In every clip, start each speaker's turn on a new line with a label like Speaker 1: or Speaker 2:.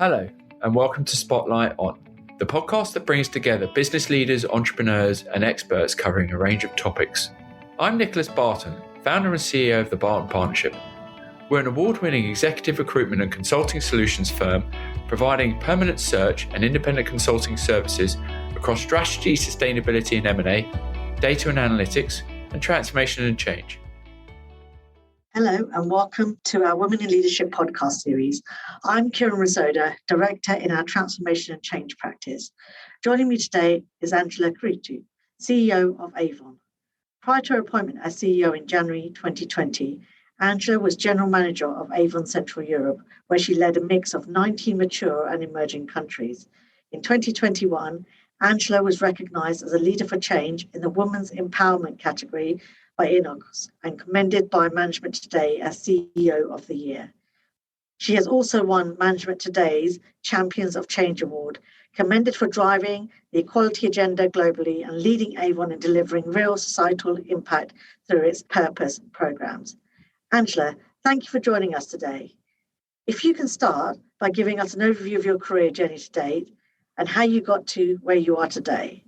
Speaker 1: Hello, and welcome to Spotlight On, the podcast that brings together business leaders, entrepreneurs, and experts covering a range of topics. I'm Nicholas Barton, founder and CEO of the Barton Partnership. We're an award-winning executive recruitment and consulting solutions firm providing permanent search and independent consulting services across strategy, sustainability and M&A, data and analytics, and transformation and change.
Speaker 2: Hello and welcome to our Women in Leadership podcast series. I'm Kiran Rasoda, Director in our Transformation and Change practice. Joining me today is Angela Cretu, CEO of Avon. Prior to her appointment as CEO in January 2020, Angela was General Manager of Avon Central Europe, where she led a mix of 19 mature and emerging countries. In 2021, Angela was recognised as a leader for change in the Women's Empowerment category by INNOCOS and commended by Management Today as CEO of the Year. She has also won Management Today's Champions of Change Award, commended for driving the equality agenda globally and leading Avon in delivering real societal impact through its purpose programs. Angela, thank you for joining us today. If you can start by giving us an overview of your career journey to date and how you got to where you are today.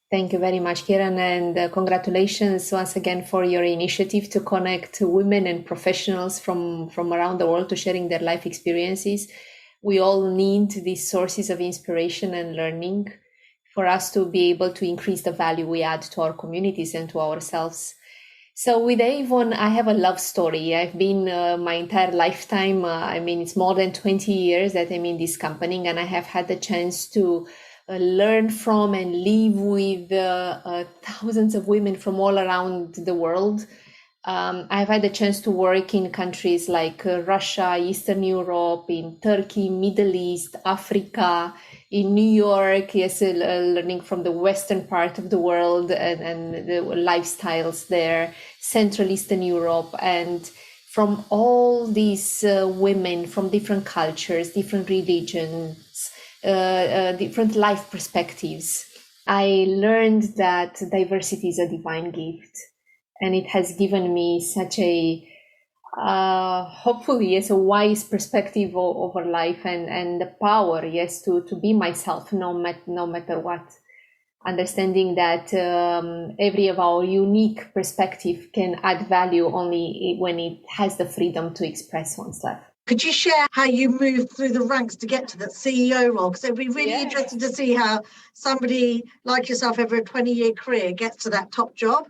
Speaker 3: Thank you very much, Kiran, and congratulations once again for your initiative to connect women and professionals from around the world to sharing their life experiences. We all need these sources of inspiration and learning for us to be able to increase the value we add to our communities and to ourselves. So with Avon, I have a love story. I've been my entire lifetime, it's more than 20 years that I'm in this company, and I have had the chance to learn from and live with thousands of women from all around the world. I've had the chance to work in countries like Russia, Eastern Europe, in Turkey, Middle East, Africa, in New York, learning from the Western part of the world and the lifestyles there, Central Eastern Europe, and from all these women from different cultures, different religions, different life perspectives. I learned that diversity is a divine gift, and it has given me such a hopefully a wise perspective over life and the power to be myself no matter what, understanding that every of our unique perspective can add value only when it has the freedom to express oneself.
Speaker 2: Could you share how you moved through the ranks to get to that CEO role? Because it'd be really interesting to see how somebody like yourself over a 20-year career gets to that top job.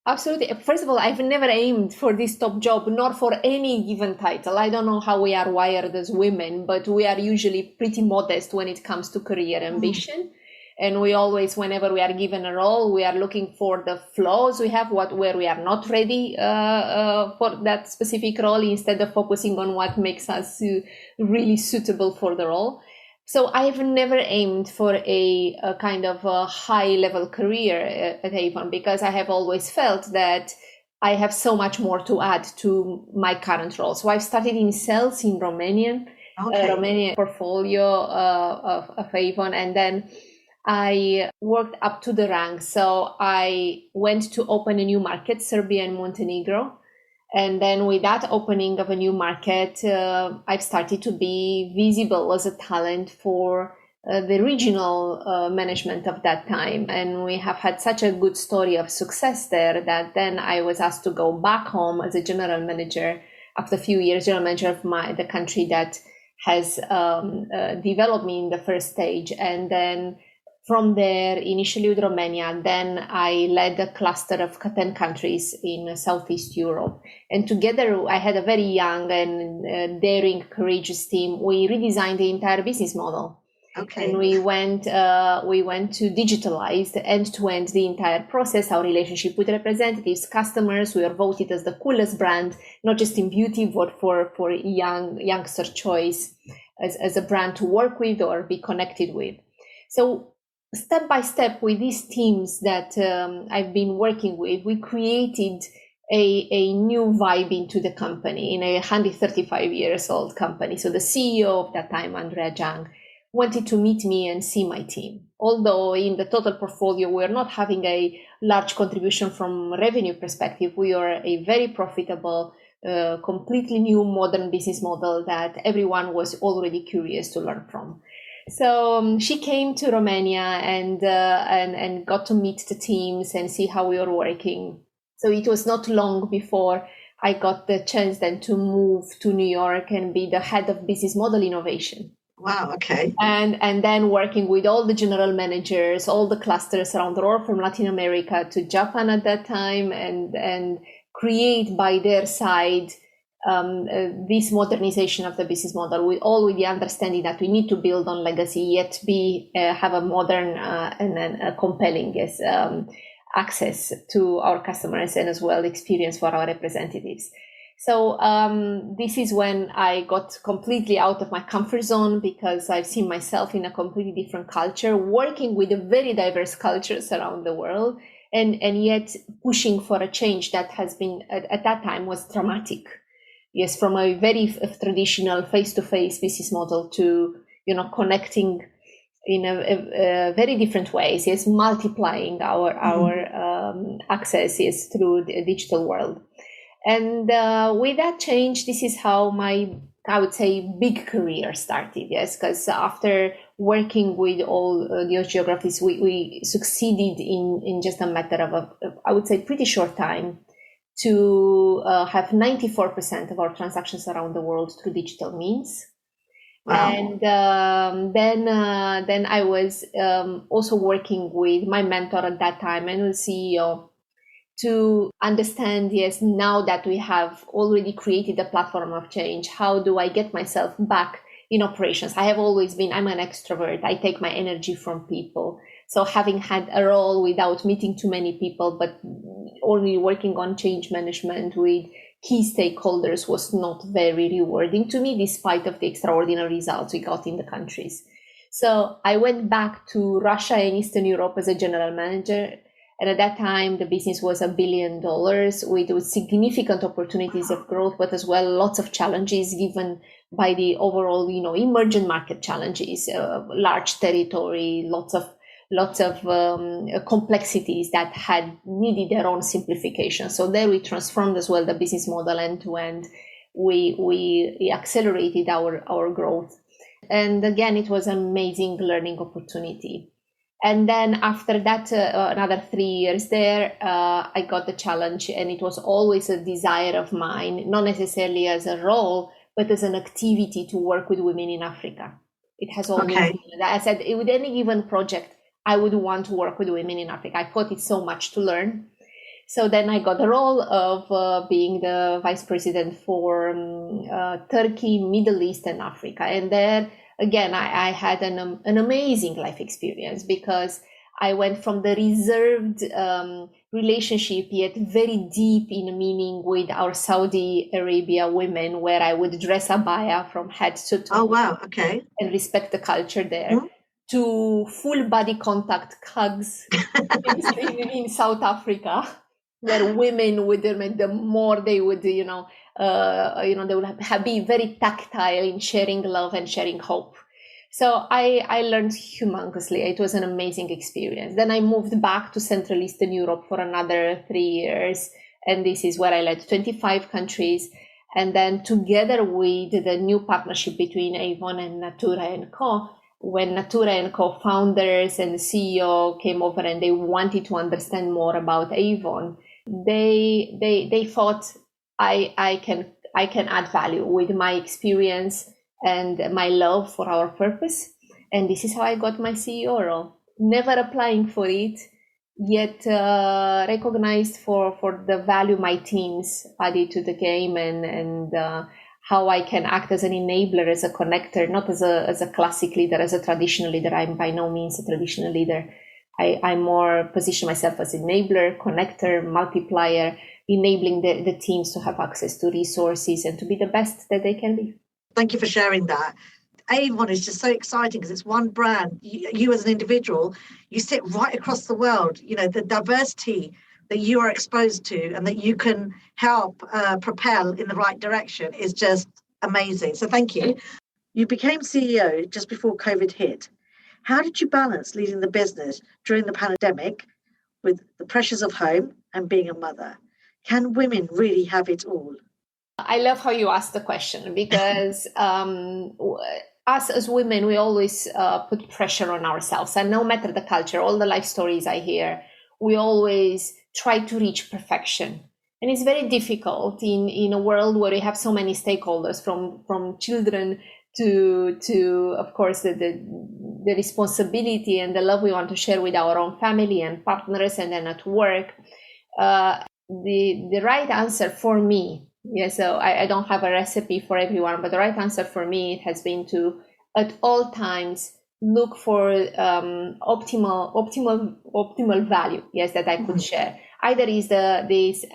Speaker 3: Absolutely. First of all, I've never aimed for this top job, nor for any given title. I don't know how we are wired as women, but we are usually pretty modest when it comes to career ambition. And we always, whenever we are given a role, we are looking for the flaws we have, where we are not ready for that specific role, instead of focusing on what makes us really suitable for the role. So I've never aimed for a kind of a high-level career at Avon, because I have always felt that I have so much more to add to my current role. So I've started in sales in Romanian portfolio of Avon, and then I worked up to the ranks. So I went to open a new market, Serbia and Montenegro. And then with that opening of a new market, I've started to be visible as a talent for the regional management of that time. And we have had such a good story of success there that then I was asked to go back home as a general manager after a few years, general manager of the country that has developed me in the first stage. And then from there, initially with Romania, then I led a cluster of 10 countries in Southeast Europe. And together, I had a very young and daring, courageous team. We redesigned the entire business model.
Speaker 2: Okay.
Speaker 3: And we went to digitalize the end-to-end the entire process, our relationship with representatives, customers. We were voted as the coolest brand, not just in beauty, but for youngster choice as a brand to work with or be connected with. So step by step with these teams that I've been working with, we created a new vibe into the company in a 135 years old company. So the CEO of that time, Andrea Zhang, wanted to meet me and see my team. Although in the total portfolio, we're not having a large contribution from revenue perspective, we are a very profitable completely new modern business model that everyone was already curious to learn from. So she came to Romania and got to meet the teams and see how we were working. So it was not long before I got the chance then to move to New York and be the head of business model innovation.
Speaker 2: Wow, okay.
Speaker 3: And then working with all the general managers, all the clusters around the world, from Latin America to Japan at that time, and create by their side this modernization of the business model, with the understanding that we need to build on legacy, yet have a modern and a compelling access to our customers, and as well experience for our representatives. So this is when I got completely out of my comfort zone, because I've seen myself in a completely different culture, working with very diverse cultures around the world, and yet pushing for a change that has been, at that time, was dramatic. Yes, from a very traditional face-to-face business model to, connecting in a very different ways. Yes, multiplying our access through the digital world. And with that change, this is how I would say, big career started. Yes, because after working with all those geographies, we succeeded in just a matter of I would say, pretty short time to have 94% of our transactions around the world through digital means. Wow. And then I was also working with my mentor at that time and the CEO to understand, yes, now that we have already created a platform of change, how do I get myself back in operations? I'm an extrovert. I take my energy from people. So having had a role without meeting too many people, but only working on change management with key stakeholders was not very rewarding to me, despite of the extraordinary results we got in the countries. So I went back to Russia and Eastern Europe as a general manager. And at that time, the business was $1 billion with significant opportunities of growth, but as well lots of challenges given by the overall, emerging market challenges, large territory, lots of complexities that had needed their own simplification. So there we transformed as well the business model end to end. We accelerated our growth. And again, it was an amazing learning opportunity. And then after that, another 3 years there, I got the challenge, and it was always a desire of mine, not necessarily as a role, but as an activity to work with women in Africa. It has always been. I said, with any given project, I would want to work with women in Africa. I thought it's so much to learn. So then I got the role of being the vice president for Turkey, Middle East, and Africa. And there, again, I had an amazing life experience, because I went from the reserved relationship, yet very deep in meaning, with our Saudi Arabia women, where I would dress abaya from head to toe.
Speaker 2: Oh, wow. Okay.
Speaker 3: And respect the culture there. Mm-hmm. To full body contact hugs in South Africa, where women would, the more they would, they would be very tactile in sharing love and sharing hope. So I learned humongously. It was an amazing experience. Then I moved back to Central Eastern Europe for another 3 years. And this is where I led 25 countries. And then together with the new partnership between Avon and Natura & Co., when Natura & Co. founders and the CEO came over and they wanted to understand more about Avon, they thought I can add value with my experience and my love for our purpose. And this is how I got my CEO role. Never applying for it, yet recognized for the value my teams added to the game, and how I can act as an enabler, as a connector, not as a classic leader, as a traditional leader. I'm by no means a traditional leader. I more position myself as enabler, connector, multiplier, enabling the teams to have access to resources and to be the best that they can be.
Speaker 2: Thank you for sharing that. Avon is just so exciting because it's one brand. You as an individual, you sit right across the world. The diversity that you are exposed to and that you can help propel in the right direction is just amazing. So thank you. You became CEO just before COVID hit. How did you balance leading the business during the pandemic with the pressures of home and being a mother? Can women really have it all?
Speaker 3: I love how you asked the question because us as women, we always put pressure on ourselves. And no matter the culture, all the life stories I hear, we always try to reach perfection. And it's very difficult in a world where we have so many stakeholders, from children to of course, the responsibility and the love we want to share with our own family and partners, and then at work. The right answer for me, so I don't have a recipe for everyone, but the right answer for me has been to, at all times, look for optimal value, that I could share. Either is this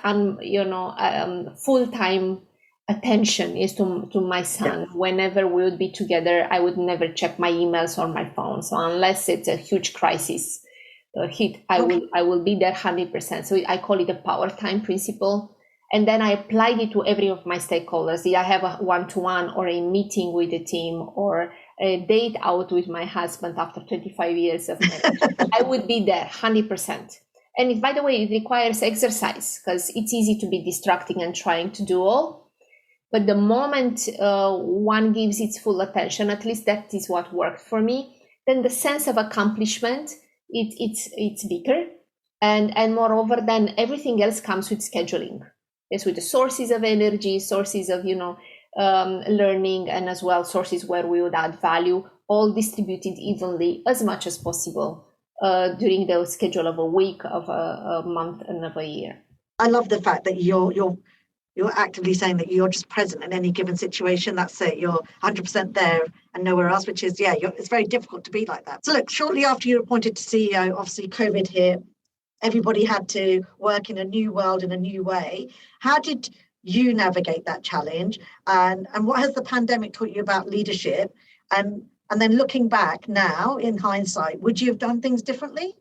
Speaker 3: full-time attention is to my son. Yeah. Whenever we would be together, I would never check my emails or my phone. So unless it's a huge crisis hit, I will be there 100%. So I call it a power time principle. And then I applied it to every of my stakeholders. I have a one-to-one or a meeting with the team or a date out with my husband after 25 years of marriage. I would be there 100%. And by the way, it requires exercise because it's easy to be distracting and trying to do all. But the moment one gives its full attention, at least that is what worked for me, then the sense of accomplishment, it's bigger. And moreover, then everything else comes with scheduling. It's with the sources of energy, sources of, learning, and as well sources where we would add value, all distributed evenly as much as possible during the schedule of a week, of a month, and of a year.
Speaker 2: I love the fact that you're actively saying that you're just present in any given situation. That's it. You're 100% there and nowhere else, which is, it's very difficult to be like that. So look, shortly after you were appointed to CEO, obviously COVID hit. Everybody had to work in a new world in a new way. How did you navigate that challenge? And what has the pandemic taught you about leadership? And then looking back now, in hindsight, would you have done things differently?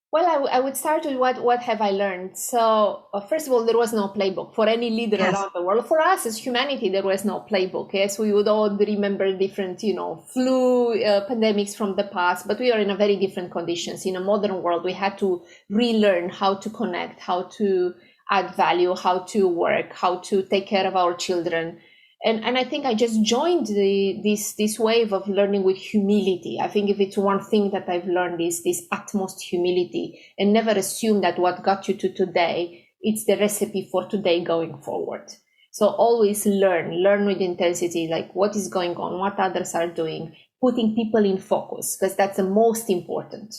Speaker 3: Well, I would start with what have I learned. So first of all, there was no playbook for any leader around the world. For us as humanity, there was no playbook. Yes, we would all remember different, flu pandemics from the past, but we are in a very different conditions. In a modern world, we had to relearn how to connect, how to add value, how to work, how to take care of our children. And I think I just joined this wave of learning with humility. I think if it's one thing that I've learned is this utmost humility, and never assume that what got you to today, it's the recipe for today going forward. So always learn with intensity, like what is going on, what others are doing, putting people in focus, because that's the most important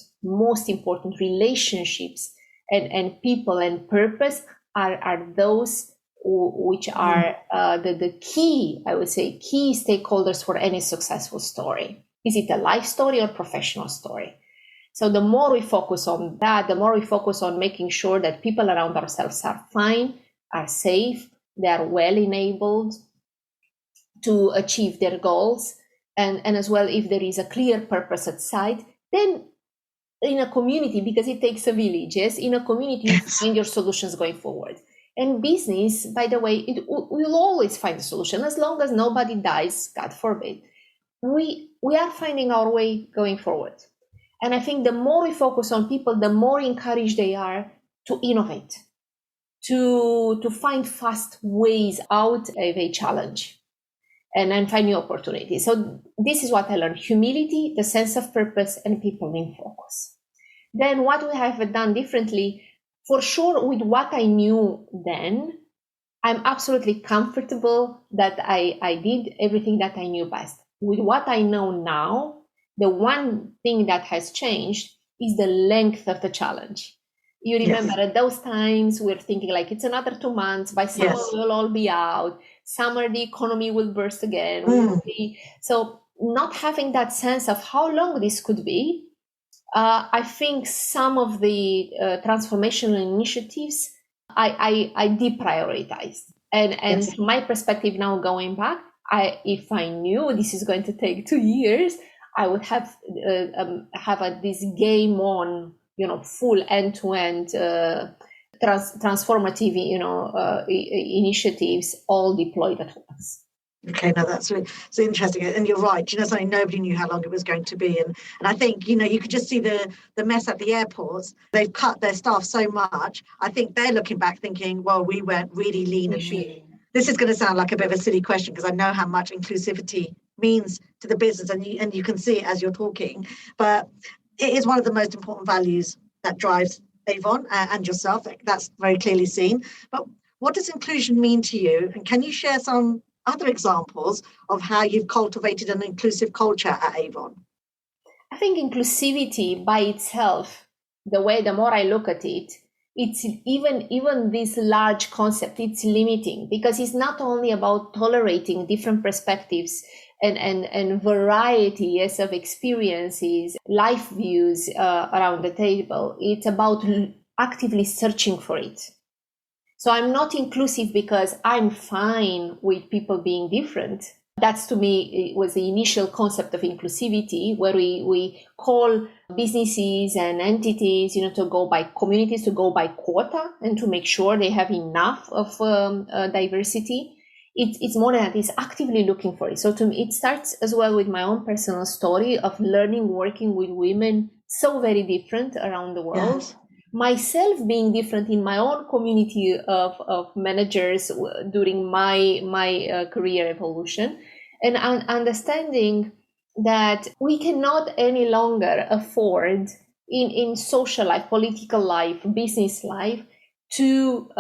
Speaker 3: relationships and people and purpose are those which are the key, I would say, key stakeholders for any successful story. Is it a life story or professional story? So the more we focus on that, the more we focus on making sure that people around ourselves are fine, are safe, they are well enabled to achieve their goals. And as well, if there is a clear purpose outside, then in a community, because it takes a village, in a community, you find your solutions going forward. And business, by the way, we'll always find a solution as long as nobody dies, God forbid. We are finding our way going forward. And I think the more we focus on people, the more encouraged they are to innovate, to find fast ways out of a challenge and find new opportunities. So this is what I learned: humility, the sense of purpose, and people in focus. Then what we have done differently, for sure, with what I knew then, I'm absolutely comfortable that I did everything that I knew best. With what I know now, the one thing that has changed is the length of the challenge. You remember at those times, we're thinking like it's another 2 months, by summer we'll all be out, summer the economy will burst again. So not having that sense of how long this could be, I think some of the transformational initiatives I deprioritized. And from my perspective now, going back, if I knew this is going to take 2 years, I would have this game on, full end-to-end transformative, initiatives all deployed at once.
Speaker 2: Okay, no, that's really, so interesting. And you're right. You know, something, nobody knew how long it was going to be. And I think, you know, you could just see the mess at the airports. They've cut their staff so much. I think they're looking back thinking, well, we went really lean and mean. This is going to sound like a bit of a silly question because I know how much inclusivity means to the business, and you can see it as you're talking. But it is one of the most important values that drives Avon and yourself. That's very clearly seen. But what does inclusion mean to you? And can you share some other examples of how you've cultivated an inclusive culture at Avon?
Speaker 3: I think inclusivity by itself, the more I look at it, it's even this large concept, it's limiting, because it's not only about tolerating different perspectives and variety, yes, of experiences, life views around the table. It's about actively searching for it. So I'm not inclusive because I'm fine with people being different. That's, to me, it was the initial concept of inclusivity, where we call businesses and entities, you know, to go by communities, to go by quota, and to make sure they have enough of diversity. It's more than that. It's actively looking for it. So to me, it starts as well with my own personal story of learning, working with women so very different around the world. Yes. Myself being different in my own community of managers during my career evolution, and understanding that we cannot any longer afford in social life, political life, business life, to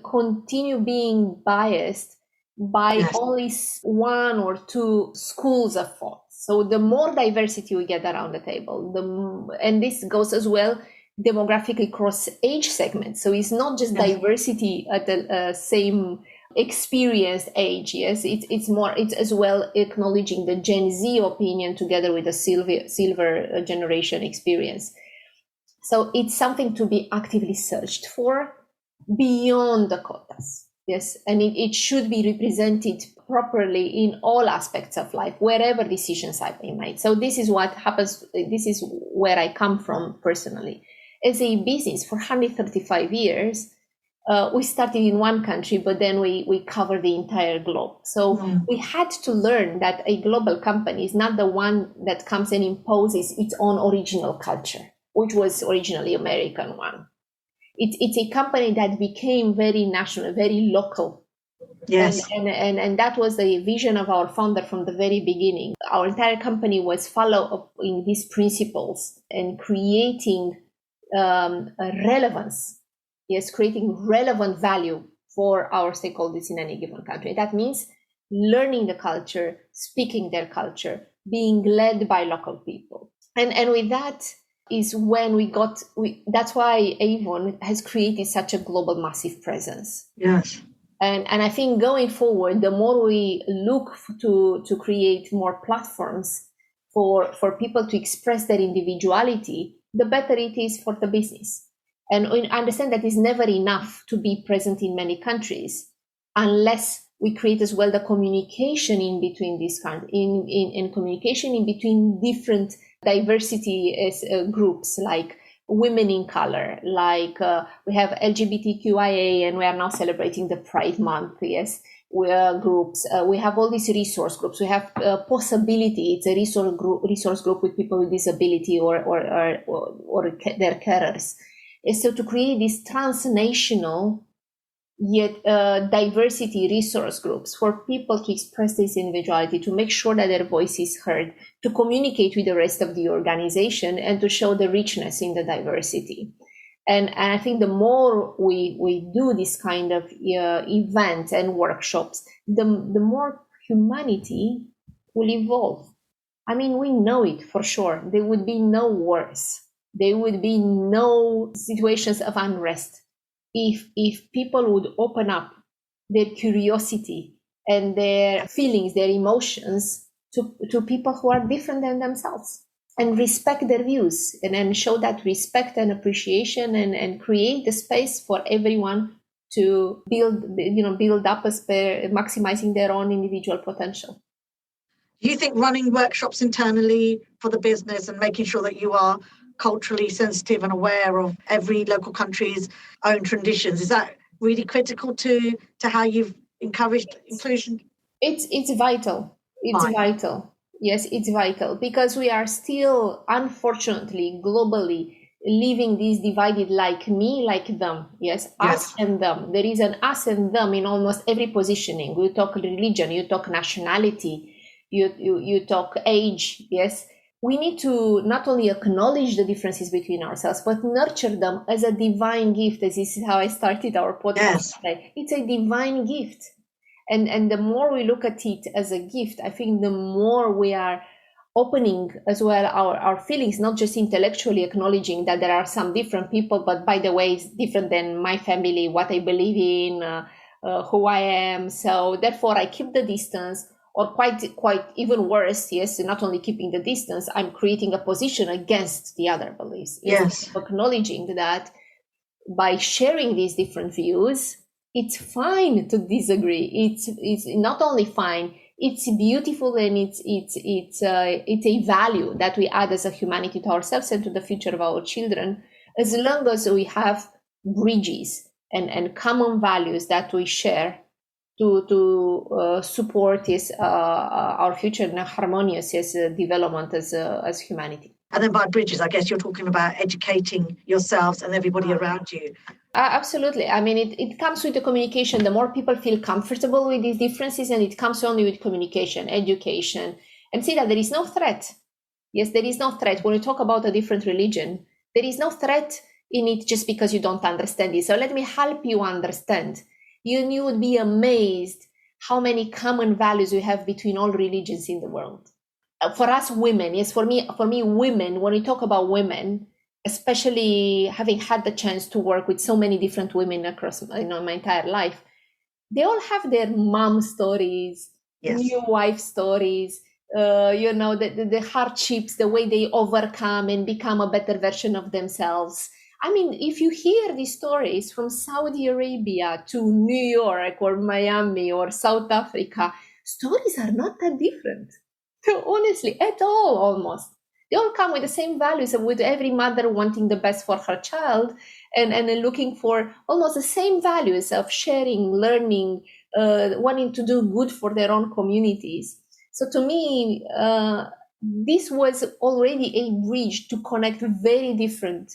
Speaker 3: continue being biased by only one or two schools of thought. So the more diversity we get around the table, and this goes as well demographically across age segments. So it's not just diversity at the same experienced age. Yes, it's as well acknowledging the Gen Z opinion together with the silver generation experience. So it's something to be actively searched for beyond the quotas. Yes, and it should be represented properly in all aspects of life, wherever decisions are being made. So this is what happens. This is where I come from personally. As a business, for 135 years, we started in one country, but then we cover the entire globe. So we had to learn that a global company is not the one that comes and imposes its own original culture, which was originally American one. It's a company that became very national, very local. Yes. And that was the vision of our founder from the very beginning. Our entire company was following these principles and creating relevance. Yes, creating relevant value for our stakeholders in any given country. That means learning the culture, speaking their culture, being led by local people. And with that is when that's why Avon has created such a global massive presence.
Speaker 2: Yes.
Speaker 3: And I think going forward, the more we look to create more platforms for people to express their individuality, the better it is for the business. And I understand that it's never enough to be present in many countries unless we create as well the communication in between these countries, in communication in between different diversity groups, like women in color, like we have LGBTQIA, and we are now celebrating the Pride Month. Yes, we are groups. We have all these resource groups. We have Possibility. It's a resource group with people with disability or their carers. So to create these transnational yet diversity resource groups for people to express this individuality, to make sure that their voice is heard, to communicate with the rest of the organization, and to show the richness in the diversity. And I think the more we do this kind of events and workshops, the more humanity will evolve. I mean, we know it for sure. There would be no wars. There would be no situations of unrest if people would open up their curiosity and their feelings, their emotions to people who are different than themselves, and respect their views, and then show that respect and appreciation, and create the space for everyone to build up as per maximizing their own individual potential.
Speaker 2: Do you think running workshops internally for the business and making sure that you are culturally sensitive and aware of every local country's own traditions, is that really critical to how you've encouraged inclusion?
Speaker 3: It's vital. It's
Speaker 2: Fine.
Speaker 3: vital. Yes, it's vital because we are still, unfortunately, globally living this divided like me, like them. Yes, us and them. There is an us and them in almost every positioning. You talk religion, you talk nationality, you talk age. Yes, we need to not only acknowledge the differences between ourselves, but nurture them as a divine gift. This is how I started our podcast today. It's a divine gift. And the more we look at it as a gift, I think the more we are opening as well our feelings, not just intellectually acknowledging that there are some different people, but by the way, it's different than my family, what I believe in, who I am. So therefore, I keep the distance, or quite even worse, yes, not only keeping the distance, I'm creating a position against the other beliefs. Yes. Acknowledging that by sharing these different views, it's fine to disagree. It's not only fine, it's beautiful, and it's a value that we add as a humanity to ourselves and to the future of our children, as long as we have bridges and common values that we share to support our future and harmonious development as humanity.
Speaker 2: And then by bridges, I guess you're talking about educating yourselves and everybody around you.
Speaker 3: Absolutely. I mean, it comes with the communication. The more people feel comfortable with these differences, and it comes only with communication, education, and see that there is no threat. Yes, there is no threat. When we talk about a different religion, there is no threat in it just because you don't understand it. So let me help you understand. You would be amazed how many common values we have between all religions in the world. For us women, yes, for me, women, when we talk about women, especially having had the chance to work with so many different women across my entire life, they all have their mom stories, new wife stories, the hardships, the way they overcome and become a better version of themselves. I mean, if you hear these stories from Saudi Arabia to New York or Miami or South Africa, stories are not that different. Honestly, at all, almost. They all come with the same values, with every mother wanting the best for her child and looking for almost the same values of sharing, learning, wanting to do good for their own communities. So to me, this was already a bridge to connect very different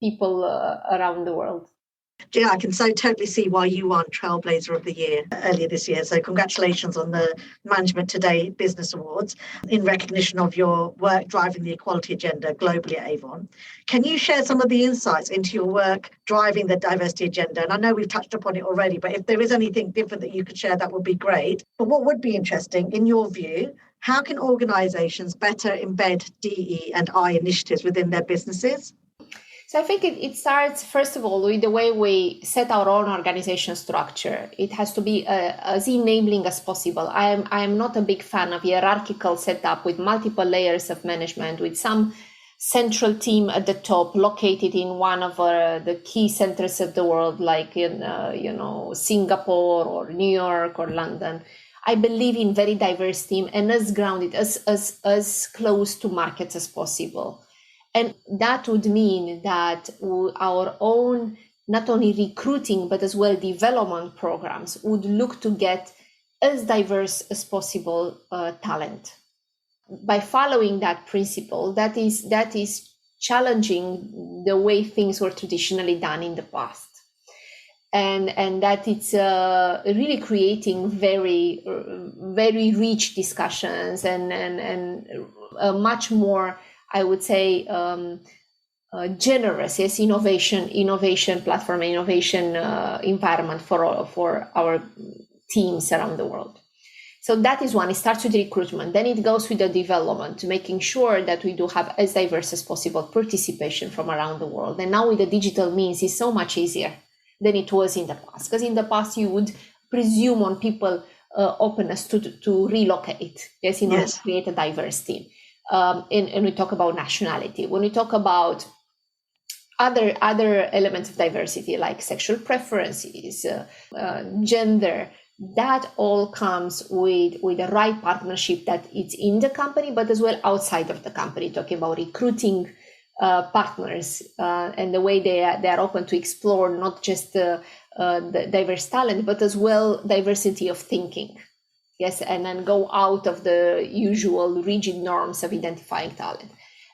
Speaker 3: people around the world.
Speaker 2: Yeah, I can so totally see why you won Trailblazer of the Year earlier this year. So congratulations on the Management Today Business Awards in recognition of your work driving the equality agenda globally at Avon. Can you share some of the insights into your work driving the diversity agenda? And I know we've touched upon it already, but if there is anything different that you could share, that would be great. But what would be interesting, in your view, how can organisations better embed DE and I initiatives within their businesses?
Speaker 3: So I think it starts, first of all, with the way we set our own organization structure. It has to be as enabling as possible. I am not a big fan of hierarchical setup with multiple layers of management, with some central team at the top located in one of the key centers of the world, like in Singapore or New York or London. I believe in very diverse team and as grounded, as close to markets as possible. And that would mean that our own, not only recruiting, but as well development programs would look to get as diverse as possible talent. By following that principle, that is challenging the way things were traditionally done in the past. And that it's really creating very, very rich discussions and much more, I would say, generous, yes, innovation platform, innovation environment for our teams around the world. So that is one. It starts with recruitment. Then it goes with the development, making sure that we do have as diverse as possible participation from around the world. And now with the digital means, it's so much easier than it was in the past. Because in the past, you would presume on people openness to relocate, yes, in order to create a diverse team. And we talk about nationality. When we talk about other elements of diversity, like sexual preferences, gender, that all comes with the right partnership that it's in the company, but as well outside of the company, talking about recruiting partners and the way they are open to explore not just the diverse talent, but as well diversity of thinking. Yes, and then go out of the usual rigid norms of identifying talent.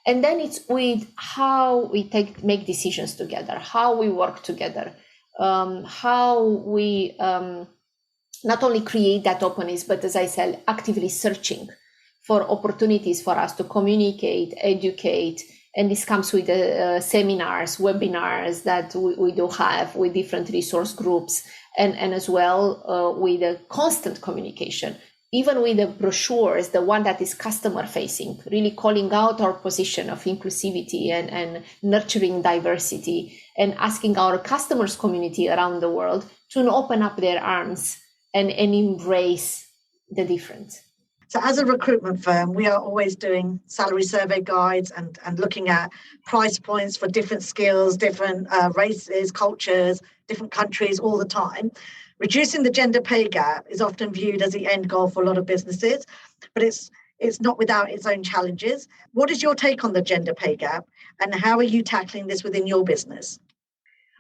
Speaker 3: And then it's with how we make decisions together, how we work together, how we not only create that openness, but as I said, actively searching for opportunities for us to communicate, educate. And this comes with seminars, webinars that we do have with different resource groups, and as well with a constant communication, even with the brochures, the one that is customer facing, really calling out our position of inclusivity and nurturing diversity, and asking our customers community around the world to open up their arms and embrace the different.
Speaker 2: So as a recruitment firm, we are always doing salary survey guides and looking at price points for different skills, different races, cultures, different countries all the time. Reducing the gender pay gap is often viewed as the end goal for a lot of businesses, but it's not without its own challenges. What is your take on the gender pay gap, and how are you tackling this within your business?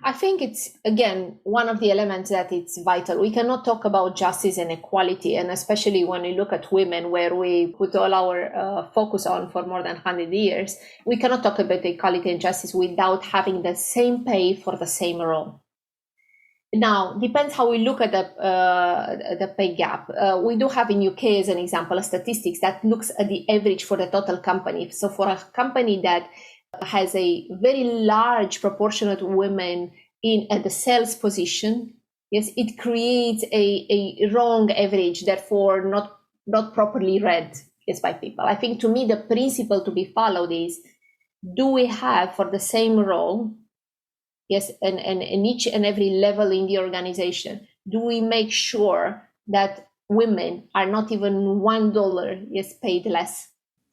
Speaker 3: I think it's, again, one of the elements that it's vital. We cannot talk about justice and equality, and especially when we look at women, where we put all our focus on for more than 100 years, we cannot talk about equality and justice without having the same pay for the same role. Now, depends how we look at the pay gap. We do have in UK, as an example, a statistics that looks at the average for the total company. So for a company that has a very large proportion of women at the sales position, yes, it creates a wrong average, therefore not properly read, yes, by people. I think, to me, the principle to be followed is, do we have for the same role, yes, and in each and every level in the organization, do we make sure that women are not even $1, yes, paid less?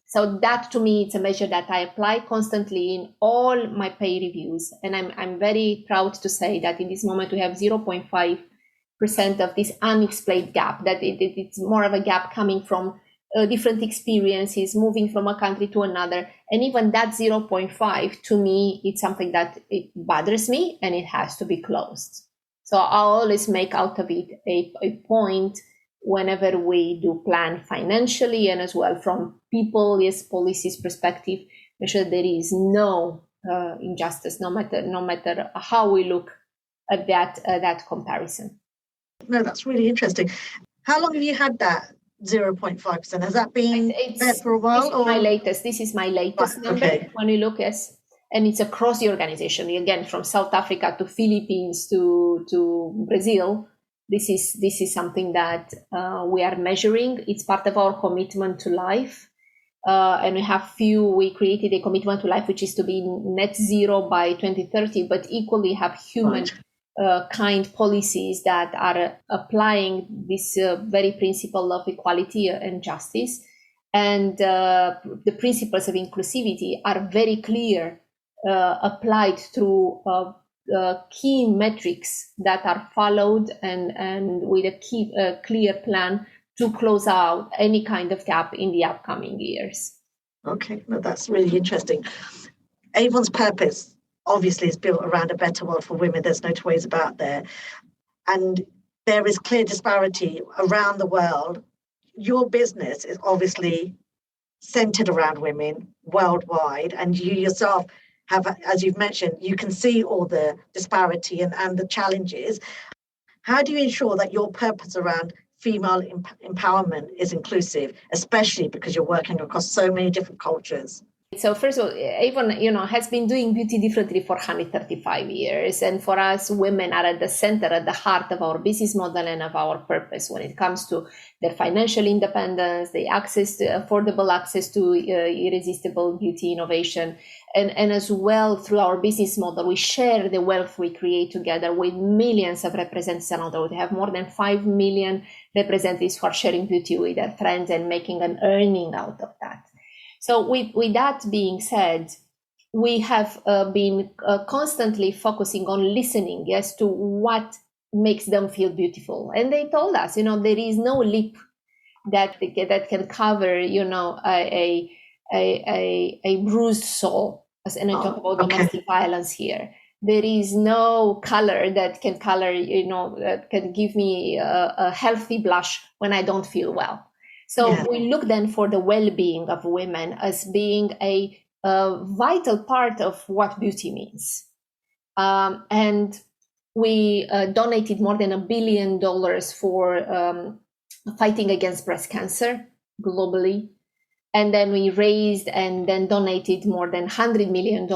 Speaker 3: So that, to me, it's a measure that I apply constantly in all my pay reviews. And I'm very proud to say that in this moment we have 0.5% of this unexplained gap, that it's more of a gap coming from different experiences, moving from a country to another. And even that 0.5, to me, it's something that it bothers me and it has to be closed. So I always make out of it a point whenever we do plan financially, and as well from people, yes, policies perspective, make sure there is no injustice, no matter how we look at that comparison.
Speaker 2: No, that's really interesting. How long have you had that 0.5%? Has that been there for a while?
Speaker 3: This is my latest number. Okay. When you look, yes, and it's across the organization. Again, from South Africa to Philippines to Brazil. This is something that we are measuring. It's part of our commitment to life. And we created a commitment to life, which is to be net zero by 2030, but equally have human kind policies that are applying this very principle of equality and justice. And the principles of inclusivity are very clear, applied through key metrics that are followed and with a clear plan to close out any kind of gap in the upcoming years.
Speaker 2: Okay, well, that's really interesting. Avon's purpose obviously is built around a better world for women. There's no two ways about that. And there is clear disparity around the world. Your business is obviously centered around women worldwide, and you yourself have, as you've mentioned, you can see all the disparity and the challenges. How do you ensure that your purpose around female empowerment is inclusive, especially because you're working across so many different cultures? So
Speaker 3: first of all, Avon, has been doing beauty differently for 135 years. And for us, women are at the center, at the heart of our business model and of our purpose when it comes to their financial independence, the affordable access to irresistible beauty innovation. And as well, through our business model, we share the wealth we create together with millions of representatives around the world. We have more than 5 million representatives who are sharing beauty with their friends and making an earning out of that. So with that being said, we have been constantly focusing on listening, yes, to what makes them feel beautiful. And they told us, there is no lip that can cover, a bruised soul. and I talk about domestic violence here. There is no color that can that can give me a healthy blush when I don't feel well. So we look then for the well-being of women as being a vital part of what beauty means. And we donated more than $1 billion for fighting against breast cancer globally. And then we raised and then donated more than $100 million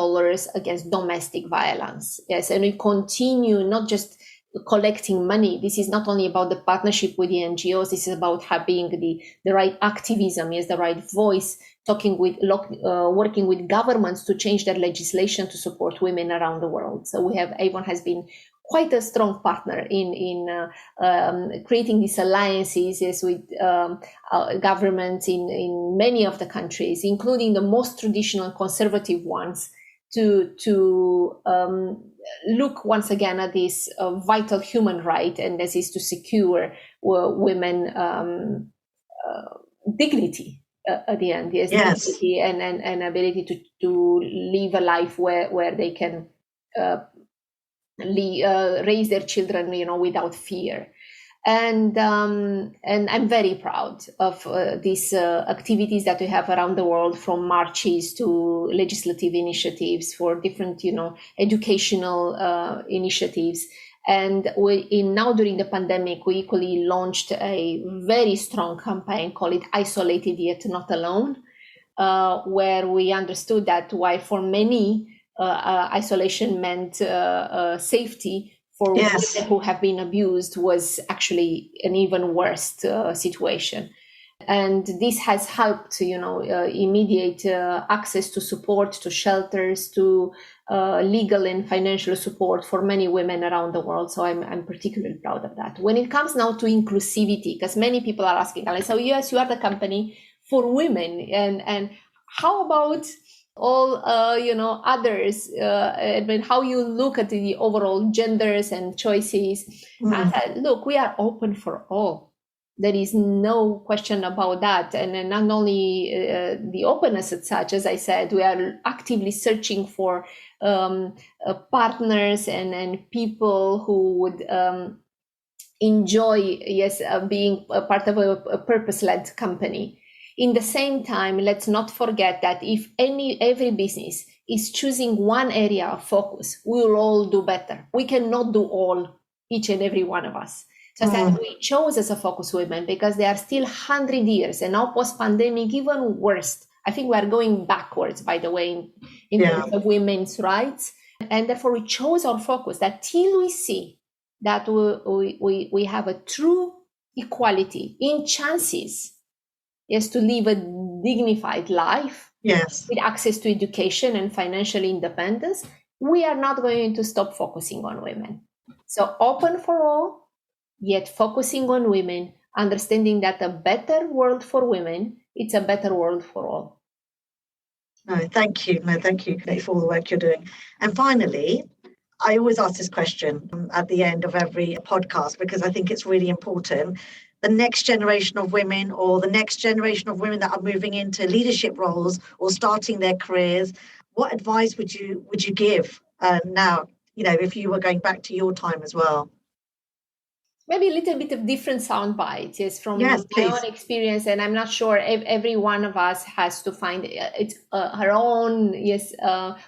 Speaker 3: against domestic violence. Yes, and we continue not just collecting money. This is not only about the partnership with the NGOs. This is about having the right activism, the right voice, working with governments to change their legislation to support women around the world. So Avon has been quite a strong partner in creating these alliances with governments in many of the countries, including the most traditional conservative ones, to look once again at this vital human right, and this is to secure women dignity at the end. Dignity and ability to live a life where they can raise their children, without fear. And I'm very proud of these activities that we have around the world, from marches to legislative initiatives for different, educational initiatives. And now during the pandemic, we equally launched a very strong campaign called Isolated Yet Not Alone, where we understood that while for many isolation meant safety, for women who have been abused was actually an even worse situation. And this has helped, immediate access to support, to shelters, to legal and financial support for many women around the world. So I'm particularly proud of that. When it comes now to inclusivity, because many people are asking, so yes, you are the company for women, and how about all others, and how you look at the overall genders and choices? I said, look, we are open for all. There is no question about that. And not only the openness as such, as I said, we are actively searching for partners and people who would enjoy being a part of a purpose-led company. In the same time, let's not forget that if every business is choosing one area of focus, we will all do better. We cannot do all, each and every one of us. So that we chose as a focus women because they are still 100 years, and now post-pandemic, even worse. I think we are going backwards, by the way, in terms of women's rights. And therefore, we chose our focus that till we see that we have a true equality in chances, to live a dignified life, with access to education and financial independence, we are not going to stop focusing on women. So open for all, yet focusing on women, understanding that a better world for women, it's a better world for all.
Speaker 2: Thank you for all the work you're doing. And finally, I always ask this question at the end of every podcast because I think it's really important. The next generation of women, or the next generation of women that are moving into leadership roles or starting their careers, what advice would you give now, if you were going back to your time as well?
Speaker 3: Maybe a little bit of different sound bites, from my own experience, and I'm not sure if every one of us has to find her own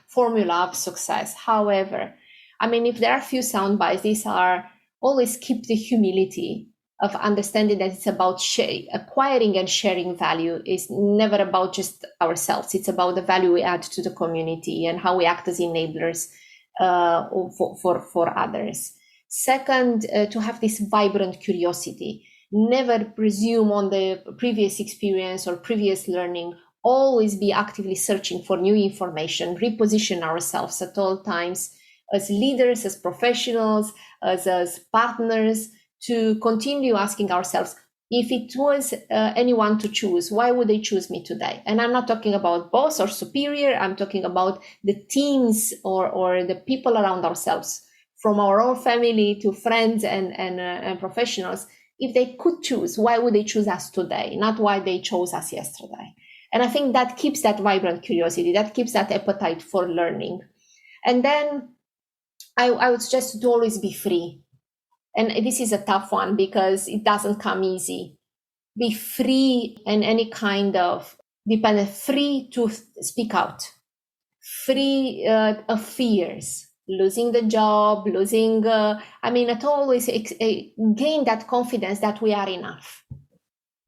Speaker 3: formula of success. However, if there are a few sound bites, these are always keep the humility of understanding that it's about acquiring and sharing value. Is never about just ourselves. It's about the value we add to the community and how we act as enablers for others. Second, to have this vibrant curiosity. Never presume on the previous experience or previous learning. Always be actively searching for new information, reposition ourselves at all times as leaders, as professionals, as partners, to continue asking ourselves, if it was anyone to choose, why would they choose me today? And I'm not talking about boss or superior. I'm talking about the teams or the people around ourselves, from our own family to friends and professionals. If they could choose, why would they choose us today? Not why they chose us yesterday. And I think that keeps that vibrant curiosity, that keeps that appetite for learning. And then I would suggest to always be free. And this is a tough one because it doesn't come easy. Be free in any kind of dependent, free to speak out, free of fears, losing the job, at always gain that confidence that we are enough.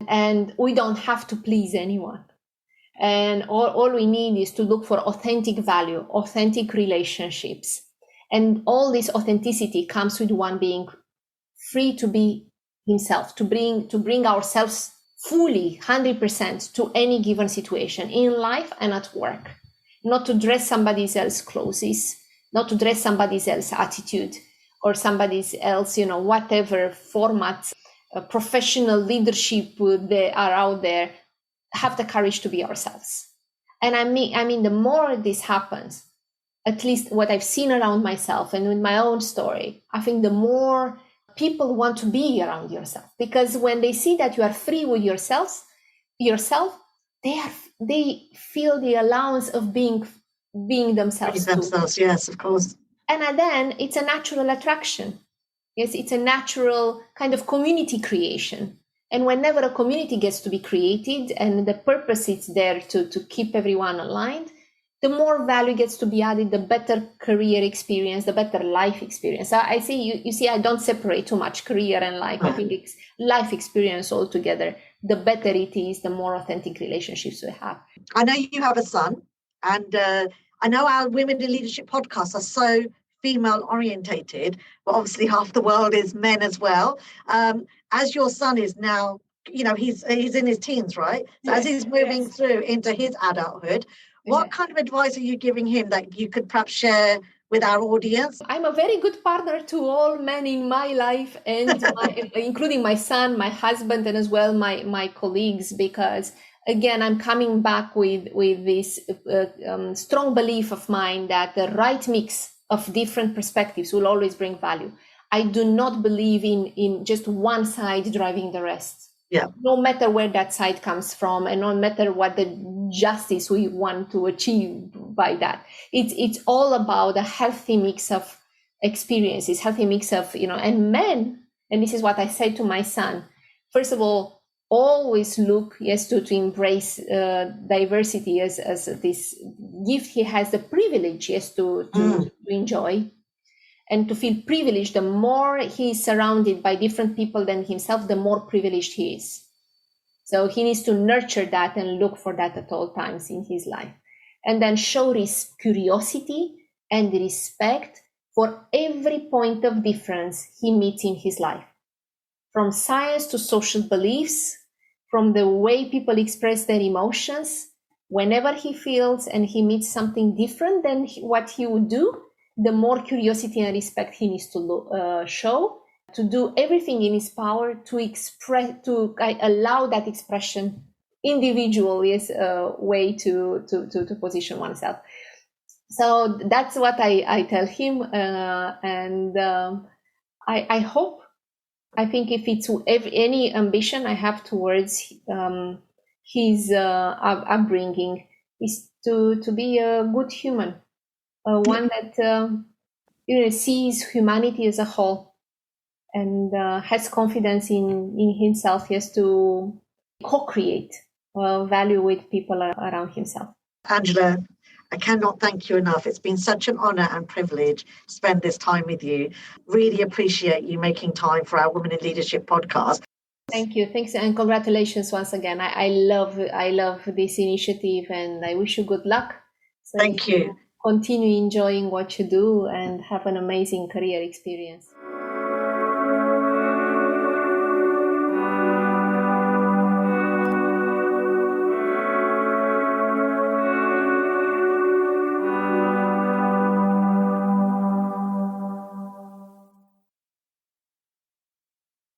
Speaker 3: And we don't have to please anyone. And all we need is to look for authentic value, authentic relationships. And all this authenticity comes with one being free to be himself, to bring ourselves fully, 100% to any given situation in life and at work. Not to dress somebody else's clothes, not to dress somebody else's attitude or somebody else, whatever format, professional leadership they are out there. Have the courage to be ourselves. And I mean, the more this happens, at least what I've seen around myself and with my own story, I think the more people want to be around yourself, because when they see that you are free with yourself, they feel the allowance of being themselves.
Speaker 2: Yes, of course.
Speaker 3: And then it's a natural attraction. Yes, it's a natural kind of community creation. And whenever a community gets to be created and the purpose is there to keep everyone aligned, the more value gets to be added, the better career experience, the better life experience. I see, you see, I don't separate too much career and life. I think it's life experience altogether. The better it is, the more authentic relationships we have.
Speaker 2: I know you have a son, and I know our Women in Leadership podcasts are so female orientated, but obviously half the world is men as well. As your son is now, he's in his teens, right? So as he's moving through into his adulthood, what kind of advice are you giving him that you could perhaps share with our audience?
Speaker 3: I'm a very good partner to all men in my life, and including my son, my husband, and as well my colleagues, because again, I'm coming back with this strong belief of mine that the right mix of different perspectives will always bring value. I do not believe in just one side driving the rest.
Speaker 2: Yeah.
Speaker 3: No matter where that side comes from, and no matter what the justice we want to achieve by that, it's all about a healthy mix of experiences, healthy mix of and men. And this is what I say to my son. First of all, always look to embrace diversity as this gift he has the privilege to enjoy. And to feel privileged, the more he is surrounded by different people than himself, the more privileged he is. So he needs to nurture that and look for that at all times in his life. And then show his curiosity and respect for every point of difference he meets in his life. From science to social beliefs, from the way people express their emotions, whenever he feels and he meets something different than what he would do, the more curiosity and respect he needs to show, to do everything in his power to express, to allow that expression, individual way to position oneself. So that's what I tell him, and I hope. I think if it's any ambition I have towards his upbringing is to be a good human. One that sees humanity as a whole and has confidence in himself. He has to co-create value with people around himself.
Speaker 2: Angela, I cannot thank you enough. It's been such an honor and privilege to spend this time with you. Really appreciate you making time for our Women in Leadership podcast.
Speaker 3: Thank you. Thanks, and congratulations once again. I love this initiative, and I wish you good luck. So
Speaker 2: Thank you.
Speaker 3: Continue enjoying what you do and have an amazing career experience.